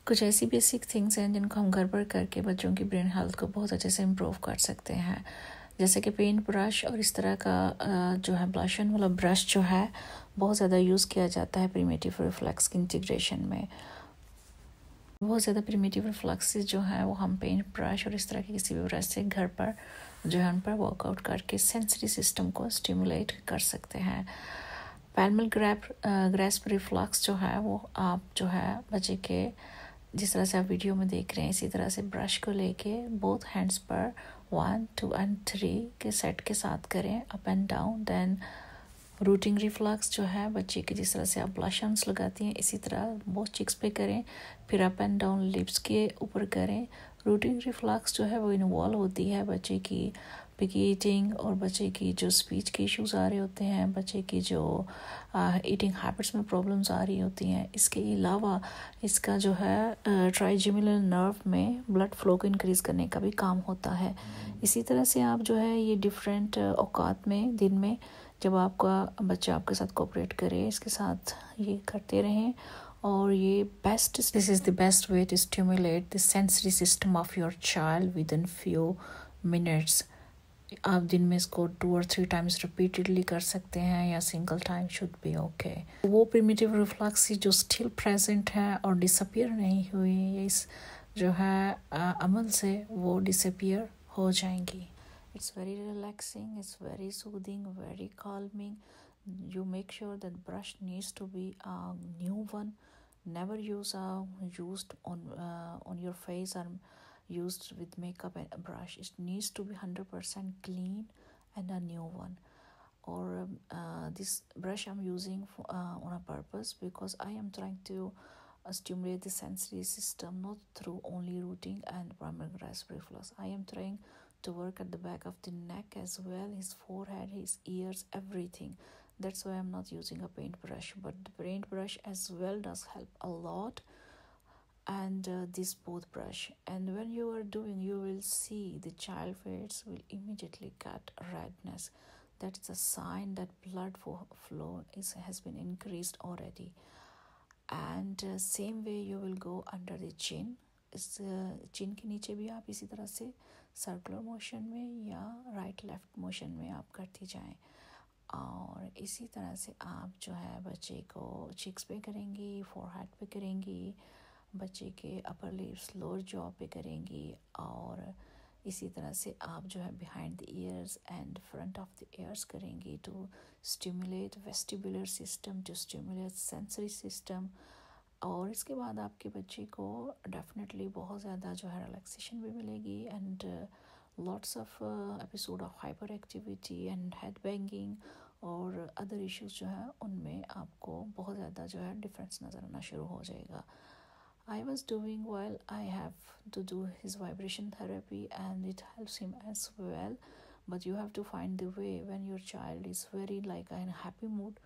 कुछ ऐसी basic things हैं जिनको हम घर पर करके बच्चों की ब्रेन हेल्थ को बहुत अच्छे से इम्प्रूव कर सकते हैं, जैसे कि पेंट ब्रश और इस तरह का जो है ब्लशन वाला ब्रश जो है बहुत ज़्यादा यूज़ किया जाता है प्रिमिटिव रिफ्लेक्स की इंटीग्रेशन में। बहुत ज़्यादा प्रिमिटिव रिफ्लेक्सेस जो है वो हम पेंट ब्रश और इस तरह के किसी भी ब्रश से घर पर जो है उन पर वर्कआउट करके सेंसरी सिस्टम को स्टिमुलेट कर सकते हैं। पैल्मल ग्रैस्प रिफ्लेक्स जो है वो आप जो है बच्चे के जिस तरह से आप वीडियो में देख रहे हैं इसी तरह से ब्रश को लेके बोथ हैंड्स पर 1, 2 and 3 के सेट के साथ करें up and down. Then rooting reflex जो है बच्चे के जिस तरह से आप ब्लशन्स लगाती हैं इसी तरह बोथ चिक्स पे करें, फिर अप एंड डाउन लिप्स के ऊपर करें। रूटिंग रिफ्लेक्स जो है वो इन्वॉल्व होती है बच्चे की पिकी ईटिंग और बच्चे की जो स्पीच के इश्यूज़ आ रहे होते हैं, बच्चे की जो ईटिंग हैबिट्स में प्रॉब्लम्स आ रही होती हैं। इसके अलावा इसका जो है ट्राइजेमिनल नर्व में ब्लड फ्लो को इंक्रीज़ करने का भी काम होता है। इसी तरह से आप जो है ये डिफरेंट औकात में दिन में जब आपका बच्चा आपके साथ कोऑपरेट करे इसके साथ ये करते रहें और ये this is the best way to stimulate the sensory system of your child within few minutes. आप दिन में इसको 2 और 3 टाइम्स रिपीटेडली कर सकते हैं या single time should be okay. वो प्रिमिटिव रिफ्लेक्स जो स्टिल प्रेजेंट है और डिसअपियर नहीं हुई इस जो है अमल से वो डिसअपियर हो जाएंगी। It's very relaxing, it's very soothing, very calming. You make sure that brush needs to be a new one. Never use a used on your face or used with makeup and a brush. It needs to be 100% clean and a new one. Or this brush I'm using on a purpose because I am trying to stimulate the sensory system not through only rooting and primary grasp reflex. I am trying to work at the back of the neck as well, his forehead, his ears, everything. That's why I'm not using a paintbrush, but the paintbrush as well does help a lot, and this both brush. And when you are doing, you will see the child face will immediately get redness. That's a sign that blood flow has been increased already. And same way you will go under the chin. इस चिन के नीचे भी आप इसी तरह से circular motion में या राइट लेफ्ट मोशन में आप करती जाएं। और इसी तरह से आप जो है बच्चे को चिक्स पे करेंगी, फोरहेड पे करेंगी, बच्चे के अपर लिप्स लोअर जॉ पे करेंगी, और इसी तरह से आप जो है behind the ears and front of the ears करेंगी to stimulate vestibular system, to stimulate sensory system. और इसके बाद आपके बच्चे को डेफिनेटली बहुत ज़्यादा जो है रिलैक्सेशन भी मिलेगी and lots of episode of hyper activity and head banging और अदर इश्यूज जो है उनमें आपको बहुत ज़्यादा जो है डिफरेंस नज़र आना शुरू हो जाएगा। I was doing while I have to do his vibration therapy and it helps him as well, but you have to find the way when your child is very like in a happy mood